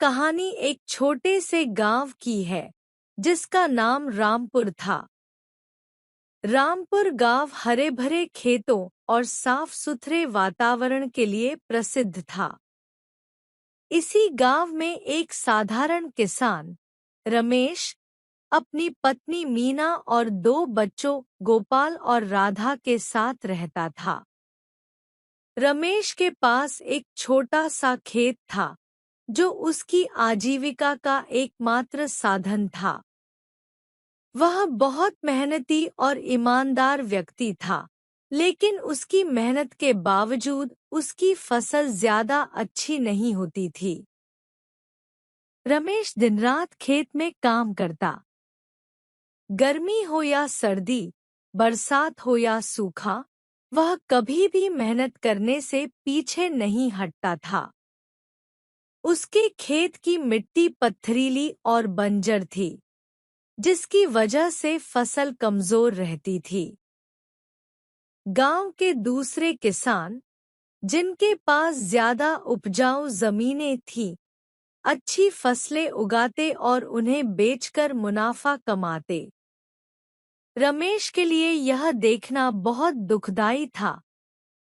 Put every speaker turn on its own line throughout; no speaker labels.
कहानी एक छोटे से गांव की है जिसका नाम रामपुर था। रामपुर गांव हरे भरे खेतों और साफ सुथरे वातावरण के लिए प्रसिद्ध था। इसी गांव में एक साधारण किसान रमेश अपनी पत्नी मीना और दो बच्चों गोपाल और राधा के साथ रहता था। रमेश के पास एक छोटा सा खेत था जो उसकी आजीविका का एकमात्र साधन था। वह बहुत मेहनती और ईमानदार व्यक्ति था, लेकिन उसकी मेहनत के बावजूद उसकी फसल ज्यादा अच्छी नहीं होती थी। रमेश दिन-रात खेत में काम करता। गर्मी हो या सर्दी, बरसात हो या सूखा, वह कभी भी मेहनत करने से पीछे नहीं हटता था। उसके खेत की मिट्टी पथरीली और बंजर थी, जिसकी वजह से फसल कमजोर रहती थी। गांव के दूसरे किसान, जिनके पास ज्यादा उपजाऊ जमीनें थीं, अच्छी फसलें उगाते और उन्हें बेचकर मुनाफा कमाते। रमेश के लिए यह देखना बहुत दुखदाई था,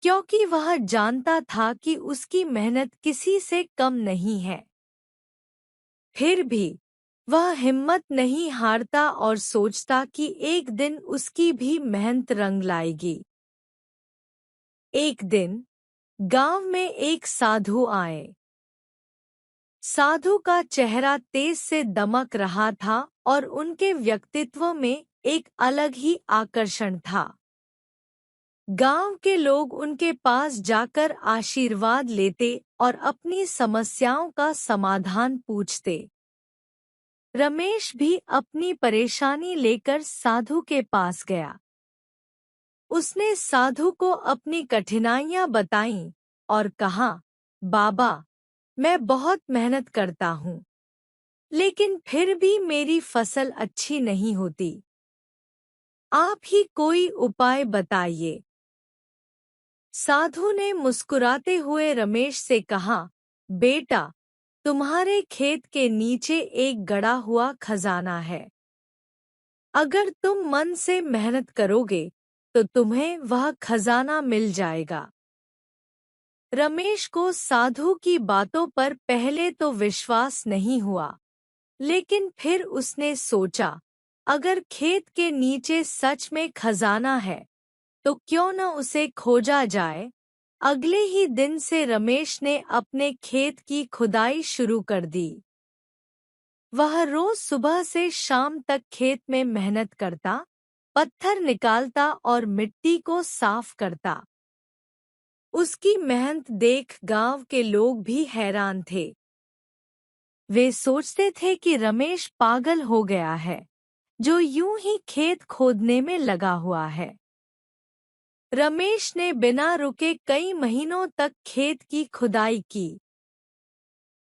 क्योंकि वह जानता था कि उसकी मेहनत किसी से कम नहीं है। फिर भी वह हिम्मत नहीं हारता और सोचता कि एक दिन उसकी भी मेहनत रंग लाएगी। एक दिन गांव में एक साधु आए। साधु का चेहरा तेज से दमक रहा था और उनके व्यक्तित्व में एक अलग ही आकर्षण था। गांव के लोग उनके पास जाकर आशीर्वाद लेते और अपनी समस्याओं का समाधान पूछते। रमेश भी अपनी परेशानी लेकर साधु के पास गया। उसने साधु को अपनी कठिनाइयां बताईं और कहा, बाबा, मैं बहुत मेहनत करता हूँ, लेकिन फिर भी मेरी फसल अच्छी नहीं होती। आप ही कोई उपाय बताइए। साधु ने मुस्कुराते हुए रमेश से कहा, बेटा, तुम्हारे खेत के नीचे एक गड़ा हुआ खजाना है। अगर तुम मन से मेहनत करोगे तो तुम्हें वह खजाना मिल जाएगा। रमेश को साधु की बातों पर पहले तो विश्वास नहीं हुआ, लेकिन फिर उसने सोचा, अगर खेत के नीचे सच में खजाना है तो क्यों न उसे खोजा जाए। अगले ही दिन से रमेश ने अपने खेत की खुदाई शुरू कर दी। वह रोज सुबह से शाम तक खेत में मेहनत करता, पत्थर निकालता और मिट्टी को साफ करता। उसकी मेहनत देख गांव के लोग भी हैरान थे। वे सोचते थे कि रमेश पागल हो गया है, जो यूं ही खेत खोदने में लगा हुआ है। रमेश ने बिना रुके कई महीनों तक खेत की खुदाई की।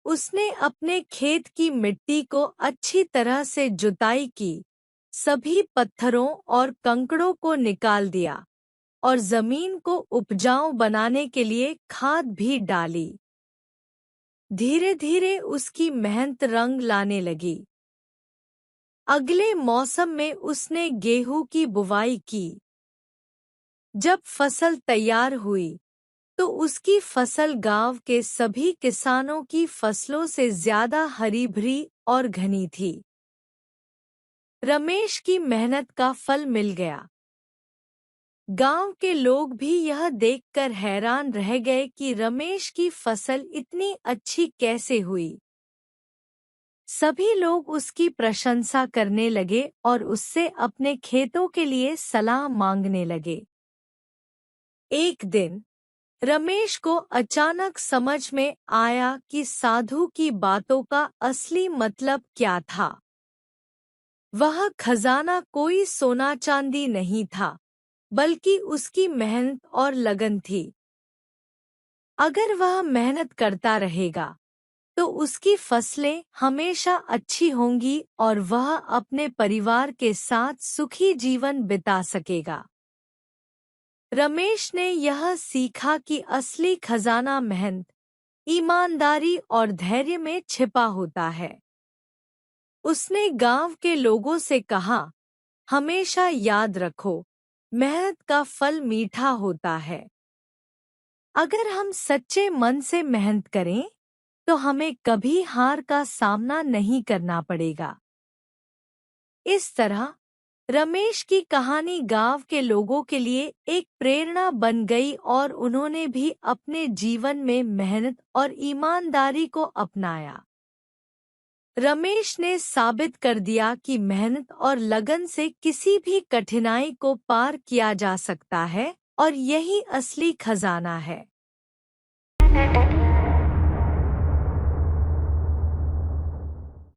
उसने अपने खेत की मिट्टी को अच्छी तरह से जुताई की, सभी पत्थरों और कंकड़ों को निकाल दिया और जमीन को उपजाऊ बनाने के लिए खाद भी डाली। धीरे धीरे उसकी मेहनत रंग लाने लगी। अगले मौसम में उसने गेहूं की बुवाई की। जब फसल तैयार हुई तो उसकी फसल गांव के सभी किसानों की फसलों से ज्यादा हरी भरी और घनी थी। रमेश की मेहनत का फल मिल गया। गांव के लोग भी यह देखकर हैरान रह गए कि रमेश की फसल इतनी अच्छी कैसे हुई। सभी लोग उसकी प्रशंसा करने लगे और उससे अपने खेतों के लिए सलाह मांगने लगे। एक दिन रमेश को अचानक समझ में आया कि साधु की बातों का असली मतलब क्या था। वह खजाना कोई सोना चांदी नहीं था, बल्कि उसकी मेहनत और लगन थी। अगर वह मेहनत करता रहेगा तो उसकी फसलें हमेशा अच्छी होंगी और वह अपने परिवार के साथ सुखी जीवन बिता सकेगा। रमेश ने यह सीखा कि असली खजाना मेहनत, ईमानदारी और धैर्य में छिपा होता है। उसने गांव के लोगों से कहा, हमेशा याद रखो, मेहनत का फल मीठा होता है। अगर हम सच्चे मन से मेहनत करें तो हमें कभी हार का सामना नहीं करना पड़ेगा। इस तरह रमेश की कहानी गांव के लोगों के लिए एक प्रेरणा बन गई और उन्होंने भी अपने जीवन में मेहनत और ईमानदारी को अपनाया। रमेश ने साबित कर दिया कि मेहनत और लगन से किसी भी कठिनाई को पार किया जा सकता है और यही असली खजाना है।